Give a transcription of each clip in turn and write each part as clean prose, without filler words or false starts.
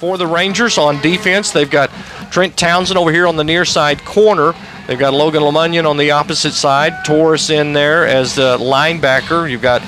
for the Rangers. On defense, they've got Trent Townsend over here on the near side corner. They've got Logan LeMunyon on the opposite side. Torres in there as the linebacker. You've got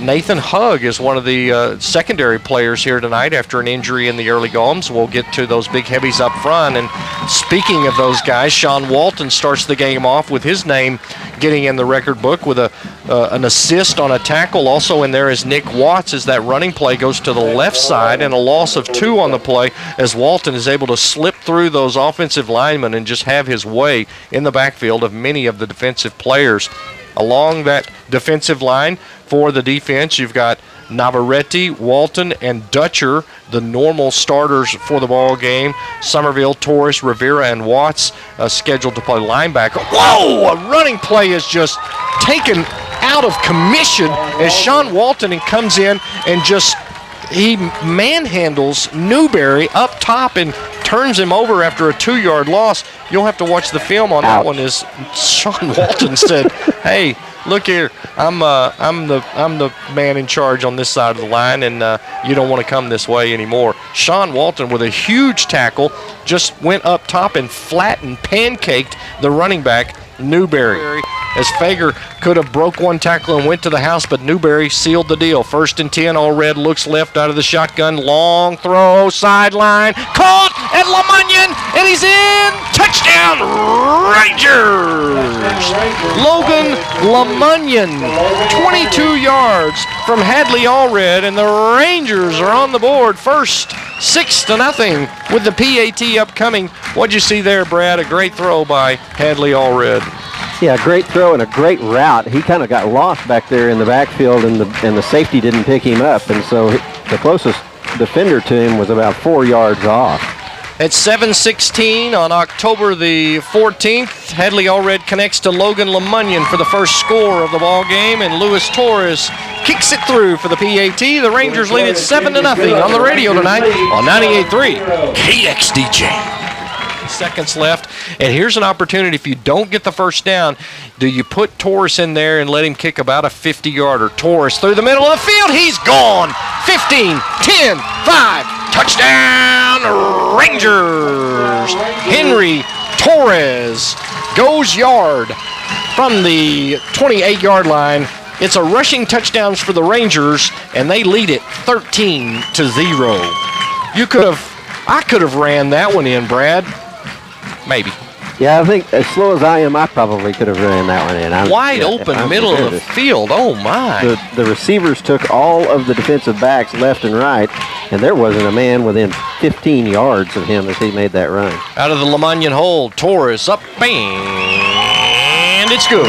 Nathan Hugg is one of the secondary players here tonight after an injury in the early goings. We'll get to those big heavies up front. And speaking of those guys, Sean Walton starts the game off with his name getting in the record book with an assist on a tackle. Also in there is Nick Watts as that running play goes to the left side, and a loss of 2 on the play as Walton is able to slip through those offensive linemen and just have his way in the backfield of many of the defensive players. Along that defensive line for the defense, you've got Navarrete, Walton, and Dutcher, the normal starters for the ball game. Somerville, Torres, Rivera, and Watts scheduled to play linebacker. Whoa! A running play is just taken out of commission as Sean Walton comes in and just he manhandles Newberry up top and turns him over after a 2-yard loss. You'll have to watch the film on that one. As Sean Walton said, "Hey, look here, I'm the man in charge on this side of the line, and you don't want to come this way anymore." Sean Walton with a huge tackle just went up top and flattened, pancaked the running back Newberry. As Fager could have broke one tackle and went to the house, but Newberry sealed the deal. 1st and 10, all red, looks left out of the shotgun. Long throw, sideline, caught at LeMunyon, and he's in. Touchdown, Rangers! Logan LeMunyon, 22 yards from Hadley Allred, and the Rangers are on the board first, 6-0 with the PAT upcoming. What'd you see there, Brad? A great throw by Hadley Allred. Yeah, great throw and a great route. He kind of got lost back there in the backfield, and the safety didn't pick him up, and so the closest defender to him was about 4 yards off. At 7:16 on October the 14th, Hadley Allred connects to Logan LeMunyon for the first score of the ball game, and Luis Torres kicks it through for the PAT. The Rangers lead it 7-0 on the radio tonight on 98.3 KXDJ. Seconds left, and here's an opportunity. If you don't get the first down, do you put Torres in there and let him kick about a 50-yarder? Torres through the middle of the field, he's gone. 15, 10, 5, touchdown Rangers. Henry Torres goes yard from the 28-yard line. It's a rushing touchdowns for the Rangers, and they lead it 13-0. I could have ran that one in, Brad. Maybe. Yeah, I think as slow as I am, I probably could have ran that one in. Wide open middle of the field. Oh, my. The receivers took all of the defensive backs left and right, and there wasn't a man within 15 yards of him as he made that run. Out of the LeMunyon hole, Torres up, and it's good.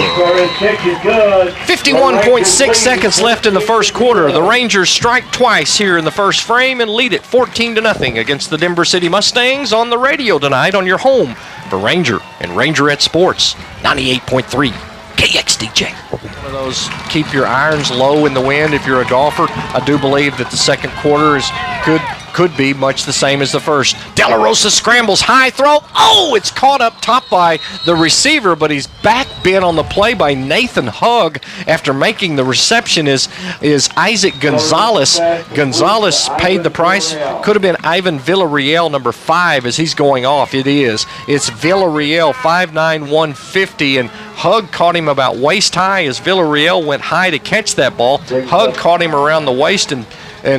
51.6 seconds left in the first quarter. The Rangers strike twice here in the first frame and lead it 14-0 against the Denver City Mustangs on the radio tonight on your home for Ranger and Rangerette Sports, 98.3 KXDJ. One of those keep your irons low in the wind if you're a golfer. I do believe that the second quarter could be much the same as the first. De La Rosa scrambles, high throw. Oh, it's caught up top by the receiver, but he's back bent on the play by Nathan Hugg after making the reception is Isaac Gonzalez. Gonzalez paid the price. Could have been Ivan Villarreal, number 5, as he's going off. It is. It's Villarreal, 5'9", 150, and Hugg caught him about waist high as Villarreal went high to catch that ball. Hugg caught him around the waist, and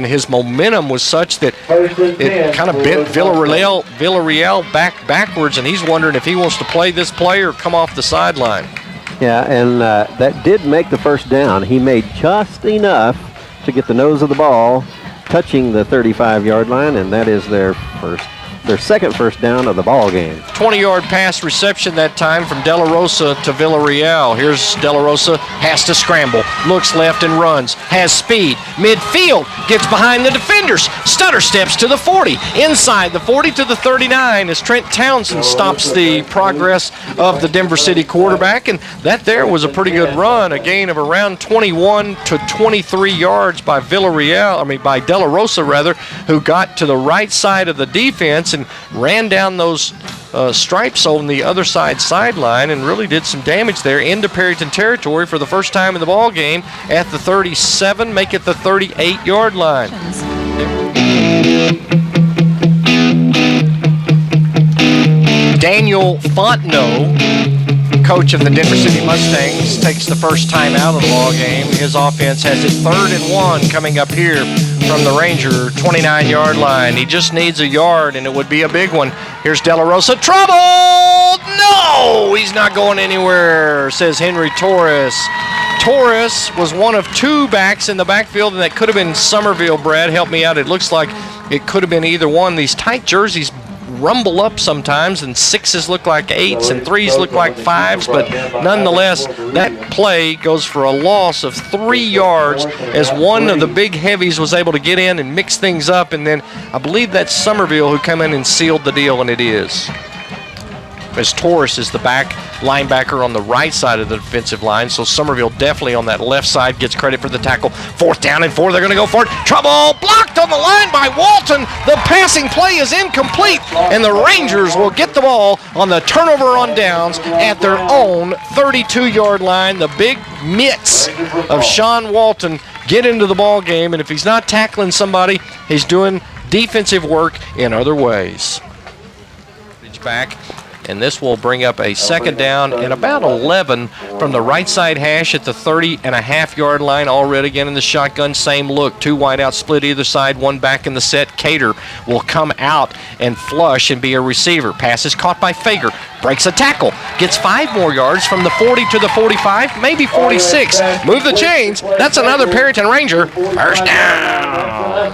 his momentum was such that it kind of bent Villarreal backwards, and he's wondering if he wants to play this play or come off the sideline. Yeah, and that did make the first down. He made just enough to get the nose of the ball touching the 35-yard line, and that is their second first down of the ball game. 20-yard pass reception that time from De La Rosa to Villarreal. Here's De La Rosa, has to scramble, looks left and runs, has speed, midfield, gets behind the defenders, stutter steps to the 40, inside the 40 to the 39 as Trent Townsend stops the progress of the Denver City quarterback, and that there was a pretty good run, a gain of around 21 to 23 yards by De La Rosa, who got to the right side of the defense and ran down those stripes on the other sideline and really did some damage there into Perryton territory for the first time in the ball game at the 37, make it the 38-yard line. Daniel Fontenot, coach of the Denver City Mustangs, takes the first time out of the ball game. His offense has it 3rd and 1 coming up here from the Ranger 29-yard line. He just needs a yard, and it would be a big one. Here's De La Rosa. Trouble! No! He's not going anywhere, says Henry Torres. Torres was one of 2 backs in the backfield, and that could have been Somerville. Brad, help me out. It looks like it could have been either one. These tight jerseys rumble up sometimes, and 6s look like 8s and 3s look like 5s, but nonetheless, that play goes for a loss of 3 yards as one of the big heavies was able to get in and mix things up, and then I believe that's Somerville who come in and sealed the deal, and it is. As Torres is the back linebacker on the right side of the defensive line, so Somerville definitely on that left side gets credit for the tackle. 4th down and 4, they're going to go for it. Trouble! Blocked on the line by Walton. The passing play is incomplete, and the Rangers will get the ball on the turnover on downs at their own 32-yard line. The big mitts of Sean Walton get into the ball game, and if he's not tackling somebody, he's doing defensive work in other ways. Back. And this will bring up a 2nd down and about 11 from the right side hash at the 30.5-yard line. Already again in the shotgun, same look. 2 wide out split either side, 1 back in the set. Cater will come out and flush and be a receiver. Pass is caught by Fager. Breaks a tackle. Gets 5 more yards from the 40 to the 45, maybe 46. Move the chains. That's another Perryton Ranger. First down.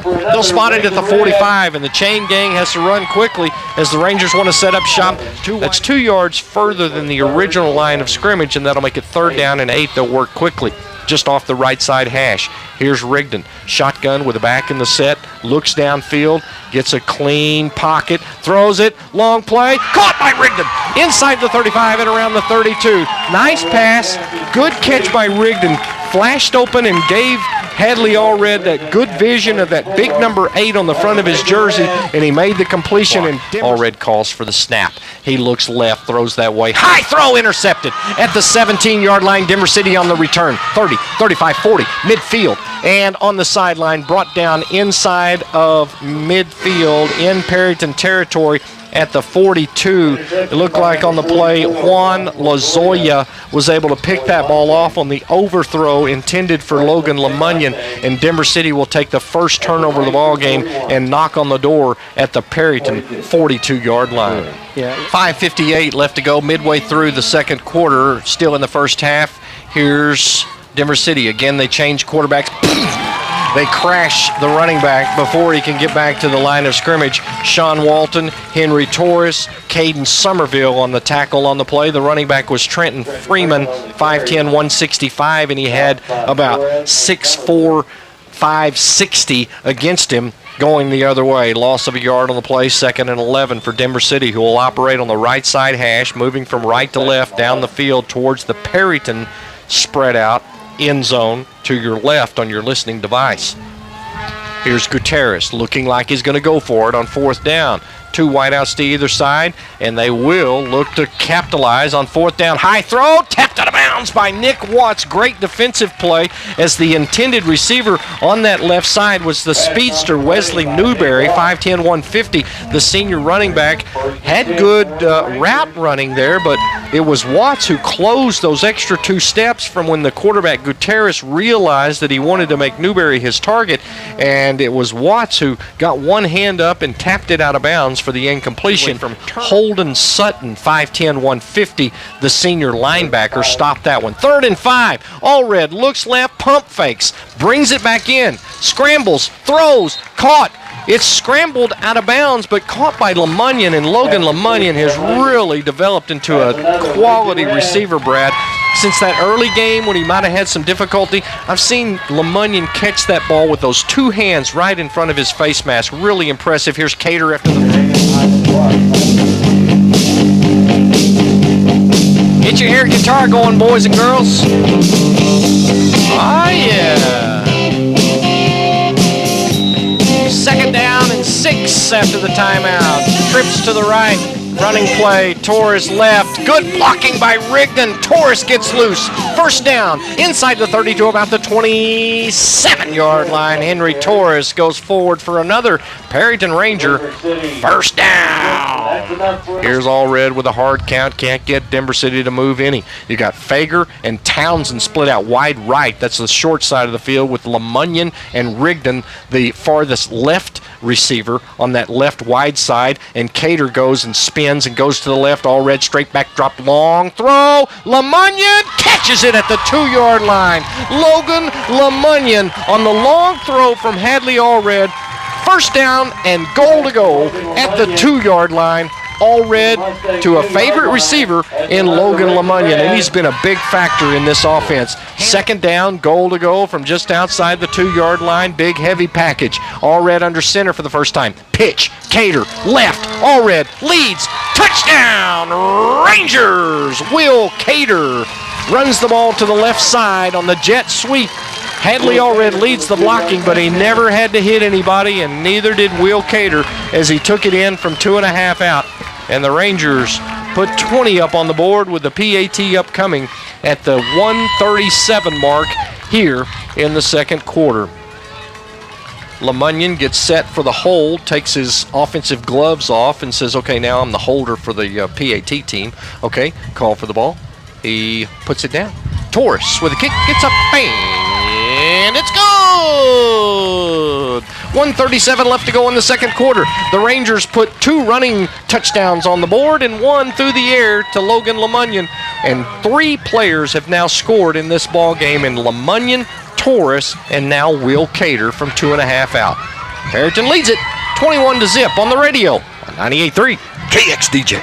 They'll spot it at the 45, and the chain gang has to run quickly as the Rangers want to set up shop. That's 2 yards further than the original line of scrimmage, and that'll make it 3rd down and 8. They'll work quickly just off the right side hash. Here's Rigdon. Shotgun with a back in the set. Looks downfield. Gets a clean pocket. Throws it. Long play. Caught by Rigdon. Inside the 35 and around the 32. Nice pass. Good catch by Rigdon. Flashed open and gave Hadley Allred that good vision of that big number 8 on the front of his jersey, and he made the completion, and Allred calls for the snap. He looks left, throws that way. High throw intercepted at the 17-yard line. Denver City on the return. 30, 35, 40, midfield. And on the sideline, brought down inside of midfield in Perryton territory at the 42. It looked like on the play, Juan Lozoya was able to pick that ball off on the overthrow intended for Logan Lemunyon, and Denver City will take the first turnover of the ball game and knock on the door at the Perryton 42-yard line. 5:58 left to go midway through the 2nd quarter, still in the first half. Here's Denver City. Again, they change quarterbacks. They crash the running back before he can get back to the line of scrimmage. Sean Walton, Henry Torres, Caden Somerville on the tackle on the play. The running back was Trenton Freeman, 5'10", 165, and he had about 6'4", 560 against him going the other way. Loss of a yard on the play, 2nd and 11 for Denver City, who will operate on the right side hash, moving from right to left down the field towards the Perryton spread out end zone to your left on your listening device. Here's Gutierrez looking like he's going to go for it on 4th down. 2 wideouts to either side, and they will look to capitalize on 4th down. High throw, tapped out of bounds by Nick Watts. Great defensive play as the intended receiver on that left side was the speedster Wesley Newberry, 5'10", 150. The senior running back had good route running there, but it was Watts who closed those extra 2 steps from when the quarterback Gutierrez realized that he wanted to make Newberry his target, and it was Watts who got one hand up and tapped it out of bounds for the incompletion from Holden Sutton, 5'10", 150. The senior linebacker stopped that one. 3rd and 5. Allred looks left, pump fakes, brings it back in, scrambles, throws, caught. It's scrambled out of bounds, but caught by Lemunyon, and Logan Lemunyon has really developed into a quality receiver, Brad. Since that early game when he might have had some difficulty, I've seen Lemunyon catch that ball with those 2 hands right in front of his face mask. Really impressive. Here's Cater after the... Get your air guitar going, boys and girls. Oh, yeah. 2nd down and 6 after the timeout. Trips to the right. Running play, Torres left. Good blocking by Rigdon. Torres gets loose. 1st down, inside the 32, about the 27-yard line. Henry Torres goes forward for another Perryton Ranger. 1st down. Here's All Red with a hard count. Can't get Denver City to move any. You got Fager and Townsend split out wide right. That's the short side of the field with LeMunyon and Rigdon, the farthest left receiver on that left wide side. And Cater goes and spins and goes to the left. All Red straight back drop, long throw. LeMunyon catches it at the 2-yard line. Logan LeMunyon on the long throw from Hadley All Red. First down and goal to go at the 2-yard line. All Red to a favorite receiver in Logan LeMunyon, and he's been a big factor in this offense. Second down, goal to go from just outside the 2-yard line. Big, heavy package. All Red under center for the first time. Pitch, Cater, left. All Red leads. Touchdown, Rangers! Will Cater runs the ball to the left side on the jet sweep. Hadley All Red leads the blocking, but he never had to hit anybody, and neither did Will Cater as he took it in from 2.5 out. And the Rangers put 20 up on the board with the PAT upcoming at the 1:37 mark here in the second quarter. LeMunyon gets set for the hold, takes his offensive gloves off, and says, okay, now I'm the holder for the PAT team. Okay, call for the ball. He puts it down. Torres with a kick, gets up, bang! And it's good! 1:37 left to go in the second quarter. The Rangers put 2 running touchdowns on the board and 1 through the air to Logan LeMunyon. And 3 players have now scored in this ball game in LeMunyon, Torres, and now Will Cater from 2.5 out. Perryton leads it 21-0 on the radio on 98.3 KXDJ.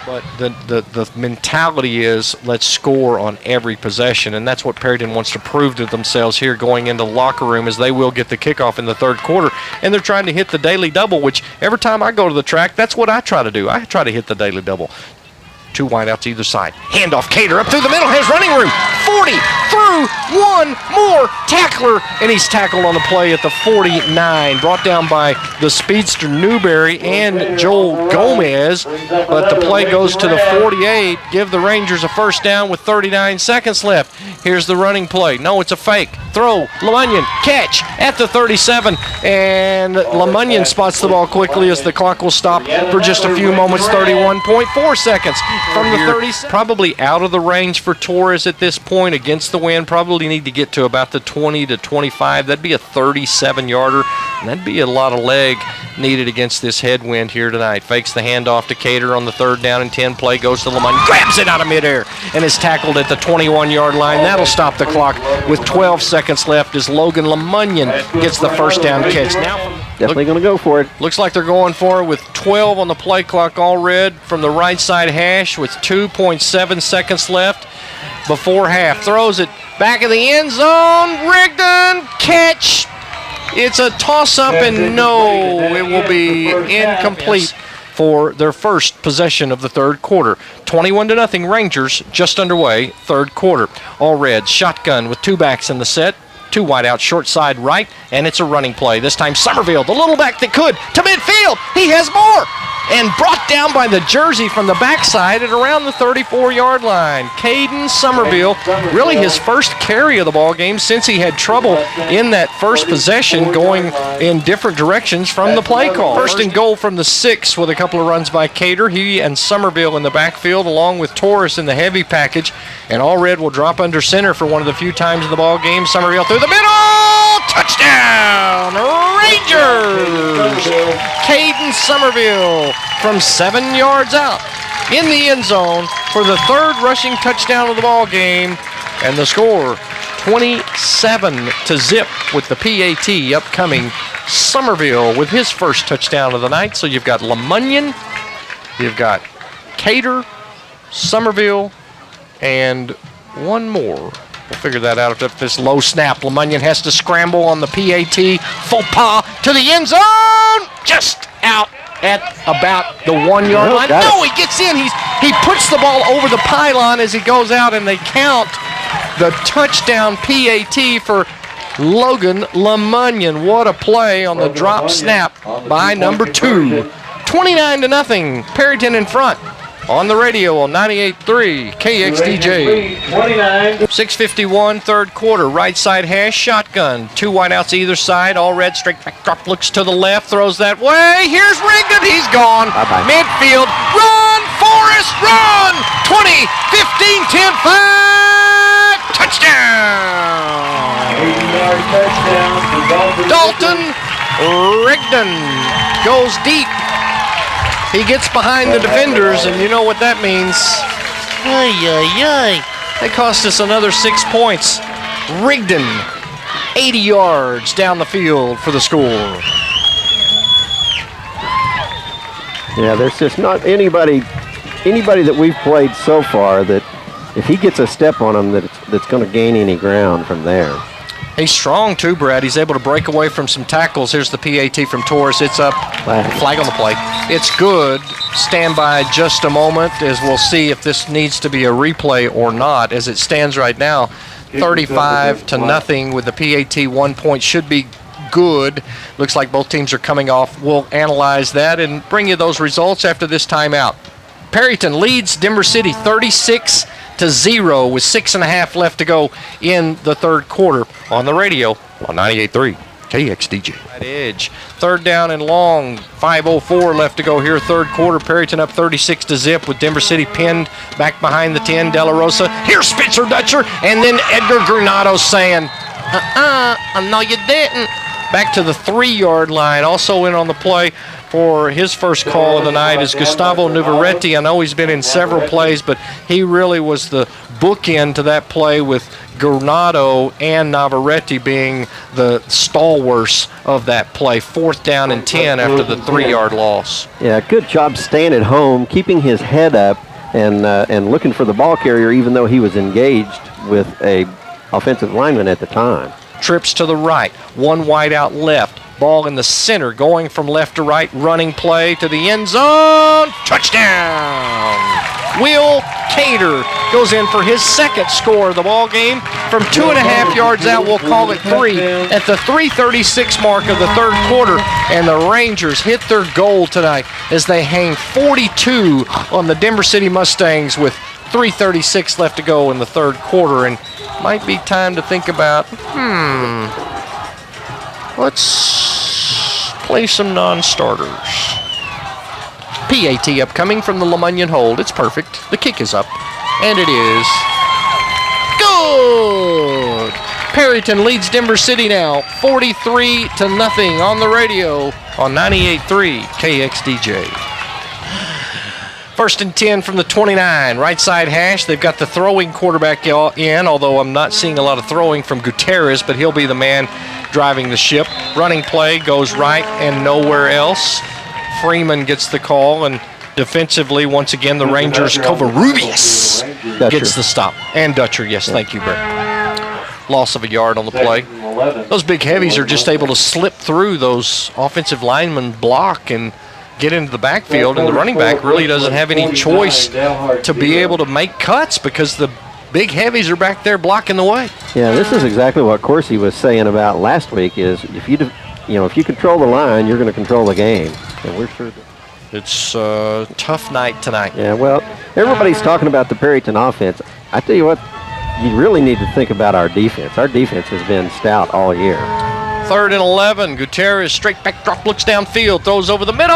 But the mentality is let's score on every possession, and that's what Perryton wants to prove to themselves here going into the locker room, as they will get the kickoff in the third quarter. And they're trying to hit the daily double, which every time I go to the track, that's what I try to do. I try to hit the daily double. 2 wideouts either side. Handoff, Cater up through the middle, has running room. 40 through, 1 more tackler, and he's tackled on the play at the 49. Brought down by the speedster Newberry and Joel Gomez, but the play goes to the 48. Give the Rangers a first down with 39 seconds left. Here's the running play. No, it's a fake. Throw, LeMunyon, catch at the 37, and LeMunyon spots the ball quickly as the clock will stop for just a few moments, 31.4 seconds. From the 30, probably out of the range for Torres at this point against the wind. Probably need to get to about the 20 to 25. That'd be a 37-yarder, and that'd be a lot of leg needed against this headwind here tonight. Fakes the handoff to Cater on the 3rd down and 10 play. Goes to LeMunyon, grabs it out of midair, and is tackled at the 21-yard line. That'll stop the clock with 12 seconds left as Logan LeMunyon gets the first down catch. Now, definitely going to go for it. Looks like they're going for it with 12 on the play clock. All Red from the right side hash with 2.7 seconds left before half. Throws it back of the end zone. Rigdon, catch. It's a toss-up, and no, it will be incomplete for their first possession of the third quarter. 21-0 Rangers, just underway, third quarter. All Red, shotgun with 2 backs in the set. 2 wide out, short side right, and it's a running play. This time Somerville, the little back that could, to midfield. He has more, and brought down by the jersey from the backside at around the 34-yard line. Caden Somerville, really his first carry of the ball game since he had trouble in that first possession going in different directions from the play call. First and goal from the 6 with a couple of runs by Cater. He and Somerville in the backfield along with Torres in the heavy package, and All Red will drop under center for one of the few times in the ball game. Somerville through the middle, touchdown, Rangers! Caden Somerville from 7 yards out in the end zone for the 3rd rushing touchdown of the ball game, and the score 27-0 with the PAT upcoming. Somerville with his first touchdown of the night. So you've got LeMunyon, you've got Cater, Somerville, and one more. We'll figure that out if this low snap. LeMunyon has to scramble on the PAT. Faux pas to the end zone. Just out at about the 1-yard line. No, he gets in. He puts the ball over the pylon as he goes out, and they count the touchdown PAT for Logan LeMunyon. What a play on the drop snap by number 2. 29-0. Perryton in front. on the radio on 98.3 KXDJ. 6:51, third quarter. Right side hash, shotgun. 2 wideouts either side. All red, straight back drop, looks to the left, throws that way. Here's Rigdon. He's gone. Bye-bye. Midfield. Run, Forrest, run! 20, 15, 10, 5. Touchdown! 80-yard touchdown for Dalton Rigdon goes deep. He gets behind the defenders, and you know what that means. Ay, ay, ay. That cost us another 6 points. Rigdon, 80 yards down the field for the score. Yeah, there's just not anybody that we've played so far that if he gets a step on him that's going to gain any ground from there. He's strong too, Brad. He's able to break away from some tackles. Here's the PAT from Torres. It's up. Flag on the play. It's good. Stand by just a moment as we'll see if this needs to be a replay or not. As it stands right now, 35-0 with the PAT. 1 point should be good. Looks like both teams are coming off. We'll analyze that and bring you those results after this timeout. Perryton leads Denver City 36-0 with 6.5 left to go in the third quarter on the radio on 98.3 KXDJ. Right edge. Third down and long. 5:04 left to go here. Third quarter. Perryton up 36-0 with Denver City pinned back behind the 10. De La Rosa. Here's Spitzer Dutcher. And then Edgar Granado saying, no you didn't. Back to the 3-yard line. Also in on the play for his first call of the night is Gustavo Nuvaretti. I know he's been in several plays, but he really was the bookend to that play with Granado and Navarrete being the stalwarts of that play. 4th down and 10 after the 3-yard loss. Yeah, good job staying at home, keeping his head up, and looking for the ball carrier even though he was engaged with a offensive lineman at the time. Trips to the right, 1 wide out left. Ball in the center, going from left to right, running play to the end zone. Touchdown! Will Cater goes in for his second score of the ball game from 2.5 yards out. We'll call it 3 at the 3:36 mark of the third quarter, and the Rangers hit their goal tonight as they hang 42 on the Denver City Mustangs with 3:36 left to go in the third quarter, and might be time to think about, let's play some non-starters. PAT upcoming from the LeMunyon hold. It's perfect. The kick is up, and it is good. Perryton leads Denver City now 43-0 on the radio on 98.3 KXDJ. 1st and 10 from the 29. Right side hash. They've got the throwing quarterback in, although I'm not seeing a lot of throwing from Gutierrez, but he'll be the man driving the ship. Running play goes right and nowhere else. Freeman gets the call, and defensively, once again, the Rangers, Covarrubias gets the stop. And Dutcher, yes, thank you, Brett. Loss of a yard on the play. Those big heavies are just able to slip through those offensive linemen block and get into the backfield, and the running back really doesn't have any choice to be able to make cuts because the big heavies are back there blocking the way. Yeah, this is exactly what Corsi was saying about last week. Is if you control the line, you're going to control the game, and we're sure that it's a tough night tonight. Yeah, well, everybody's talking about the Perryton offense. I tell you what, you really need to think about our defense. Our defense has been stout all year. 3rd and 11. Gutierrez straight back drop, looks downfield, throws over the middle,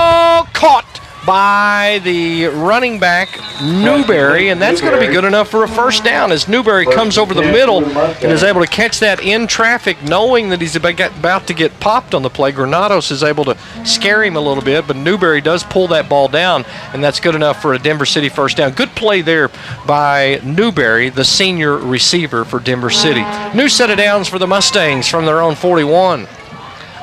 caught by the running back Newberry, and that's going to be good enough for a first down as Newberry comes over the middle and is able to catch that in traffic, knowing that he's about to get popped on the play. Granados is able to scare him a little bit, but Newberry does pull that ball down, and that's good enough for a Denver City first down. Good play there by Newberry, the senior receiver for Denver City. New set of downs for the Mustangs from their own 41.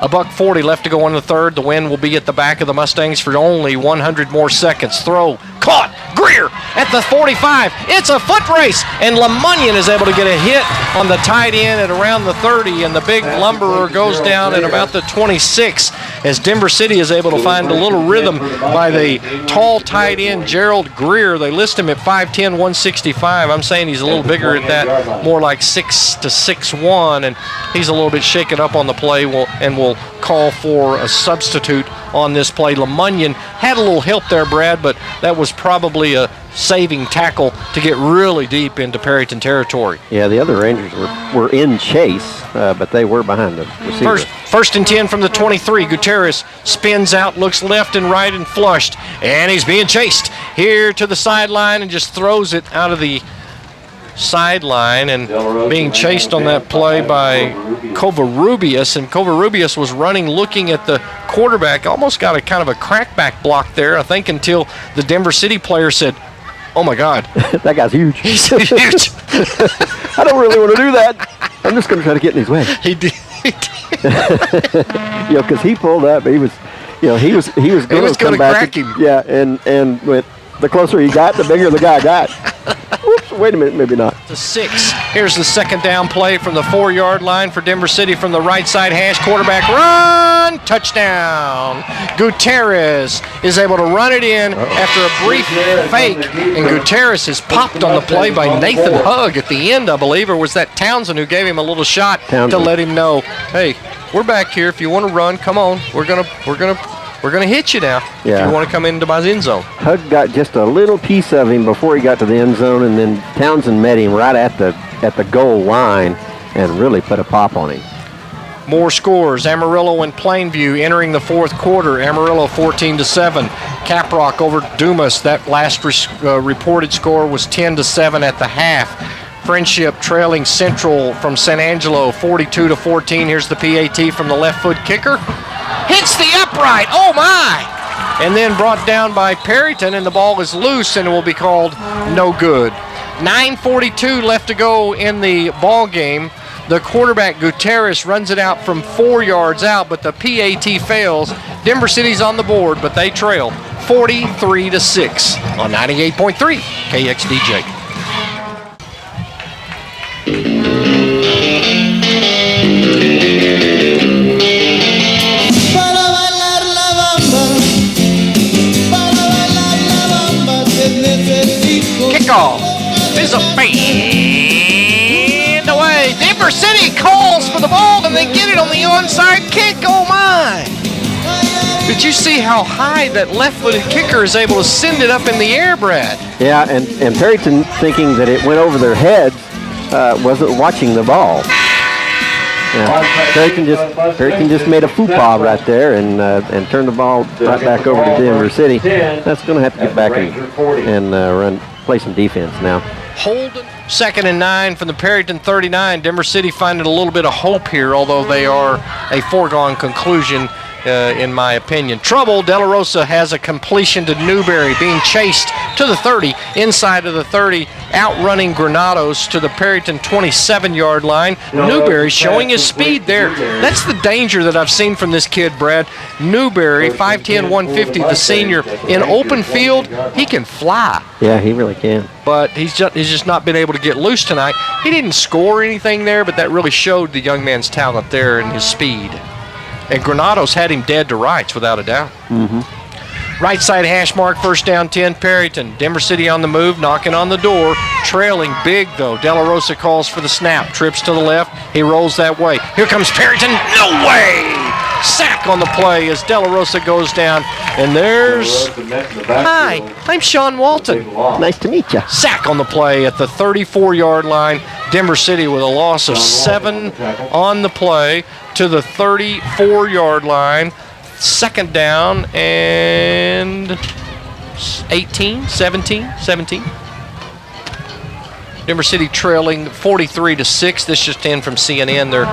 $1:40 left to go in the third. The wind will be at the back of the Mustangs for only 100 more seconds. Throw, caught, Greer at the 45. It's a foot race, and LeMunyon is able to get a hit on the tight end at around the 30, and the big lumberer goes down at about the 26 as Denver City is able to find a little rhythm by the tall tight end Gerald Greer. They list him at 5'10", 165. I'm saying he's a little bigger at that, more like 6 to 6'1", and he's a little bit shaken up on the play and will call for a substitute on this play. LeMunyon had a little help there, Brad, but that was probably a saving tackle to get really deep into Perryton territory. Yeah, the other Rangers were in chase, but they were behind the receiver. First and 10 from the 23. Gutierrez spins out, looks left and right and flushed, and he's being chased here to the sideline and just throws it out of the sideline, and being chased on that play by Covarrubias, and Covarrubias was running looking at the quarterback, almost got a kind of a crackback block there, I think, until the Denver City player said, "Oh my God." That guy's huge. He's huge. I don't really want to do that. I'm just going to try to get in his way. He did. You know, because he pulled up, he was going to come back. Crack him. Yeah, and with the closer he got, the bigger the guy got. Whoops, wait a minute, maybe not. To 6. Here's the second down play from the 4-yard line for Denver City from the right side hash. Quarterback run, touchdown. Gutierrez is able to run it in after a brief fake, and Gutierrez is popped on the play by Nathan Hugg at the end, I believe, or was that Townsend who gave him a little shot to let him know, hey, we're back here. If you want to run, come on. We're gonna hit you now. Yeah. If you want to come into my end zone. Hugg got just a little piece of him before he got to the end zone, and then Townsend met him right at the goal line and really put a pop on him. More scores. Amarillo and Plainview entering the fourth quarter. Amarillo 14-7. Caprock over Dumas. That last reported score was 10-7 at the half. Friendship trailing Central from San Angelo 42-14. Here's the PAT from the left foot kicker. Hits the upright. Oh my! And then brought down by Perryton, and the ball is loose and it will be called no good. 9:42 left to go in the ball game. The quarterback Gutierrez runs it out from 4 yards out, but the PAT fails. Denver City's on the board, but they trail 43-6 on 98.3 KXDJ. Kickoff is a fade away. Denver City calls for the ball and they get it on the onside kick. Oh my! Did you see how high that left-footed kicker is able to send it up in the air, Brad? Yeah, and Perryton, thinking that it went over their heads, wasn't watching the ball. Yeah. Perryton just made a faux-pas right there and turned the ball right back over to Denver City. That's going to have to get back and play some defense now. Holden, 2nd and 9 from the Perryton 39. Denver City finding a little bit of hope here, although they are a foregone conclusion. In my opinion. Trouble, De La Rosa has a completion to Newberry, being chased to the 30, inside of the 30, outrunning Granados to the Perryton 27-yard line. Newberry showing his speed there. That's the danger that I've seen from this kid, Brad. Newberry, 5'10", 150, the senior. In open field, he can fly. Yeah, he really can. But he's just not been able to get loose tonight. He didn't score anything there, but that really showed the young man's talent there and his speed. And Granados had him dead to rights, without a doubt. Mm-hmm. Right side hash mark, first down 10, Perryton. Denver City on the move, knocking on the door. Trailing big, though. De La Rosa calls for the snap. Trips to the left. He rolls that way. Here comes Perryton. No way! Sack on the play as De La Rosa goes down. And there's... Hi, I'm Sean Walton. Nice to meet you. Sack on the play at the 34-yard line. Denver City with a loss of 7 on the play to the 34-yard line. Second down and 17. Denver City trailing 43-6. This just in from CNN. They're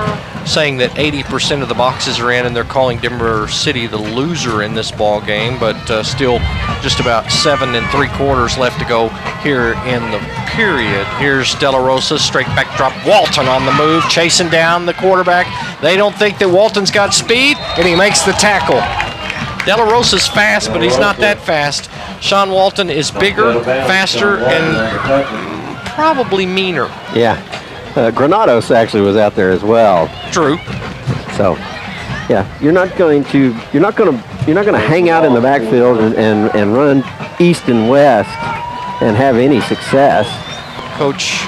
saying that 80% of the boxes are in, and they're calling Denver City the loser in this ball game. But still, just about 7 3/4 left to go here in the period. Here's De La Rosa, straight back drop. Walton on the move, chasing down the quarterback. They don't think that Walton's got speed, and he makes the tackle. De La Rosa's fast, but he's not that fast. Sean Walton is bigger, faster, and probably meaner. Yeah, Granados actually was out there as well. True. So, yeah, you're not going to hang out in the backfield and run east and west and have any success. Coach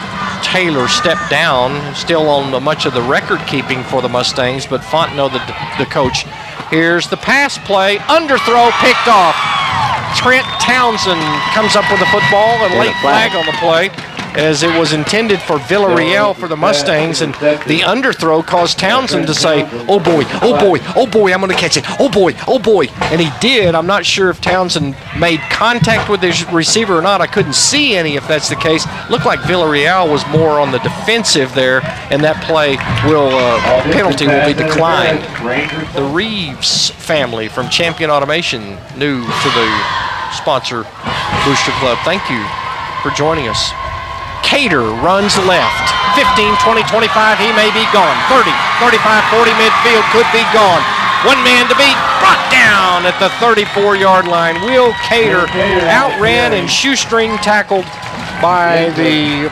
Taylor stepped down, still on much of the record keeping for the Mustangs, but Fontenot, the coach, Here's the pass play. Underthrow picked off. Trent Townsend comes up with the football, and late flag on the play, as it was intended for Villarreal for the Mustangs, and the underthrow caused Townsend to say, oh boy, oh boy, oh boy, I'm going to catch it, oh boy, oh boy, and he did. I'm not sure if Townsend made contact with his receiver or not. I couldn't see any if that's the case. Looked like Villarreal was more on the defensive there, and that play penalty will be declined. The Reeves family from Champion Automation, new to the sponsor Booster Club. Thank you for joining us. Cater runs left. 15, 20, 25, he may be gone. 30, 35, 40 midfield, could be gone. One man to beat, brought down at the 34-yard line. Will Cater outran and shoestring tackled by the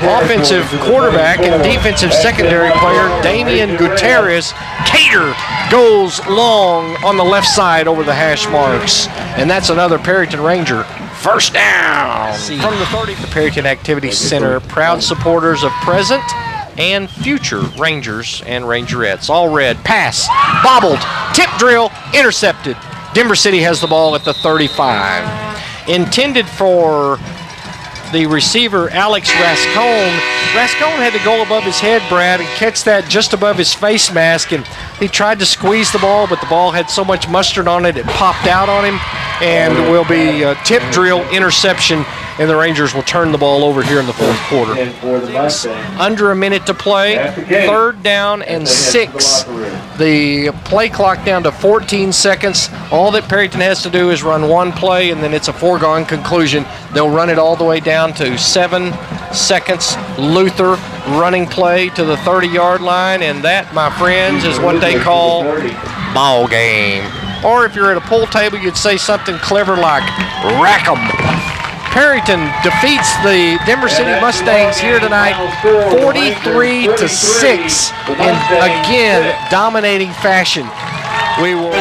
offensive quarterback and defensive secondary player, Damian Gutierrez. Cater goes long on the left side over the hash marks. And that's another Perryton Ranger first down from the 30. The Perryton Activity Center, proud supporters of present and future Rangers and Rangerettes. All red, pass, bobbled, tip drill, intercepted. Denver City has the ball at the 35. Intended for the receiver, Alex Rascone. Rascone had to go above his head, Brad, and catch that just above his face mask, and he tried to squeeze the ball, but the ball had so much mustard on it, it popped out on him, and will be a tip drill interception, and the Rangers will turn the ball over here in the fourth quarter. Under a minute to play, third down and 6. The play clock down to 14 seconds. All that Perryton has to do is run one play, and then it's a foregone conclusion. They'll run it all the way down to 7 seconds. Luther running play to the 30-yard line, and that, my friends, is what they call ball game. Or if you're at a pool table, you'd say something clever like rack 'em. Perryton defeats the Denver City Mustangs here tonight 43-6 in, again, dominating fashion. We will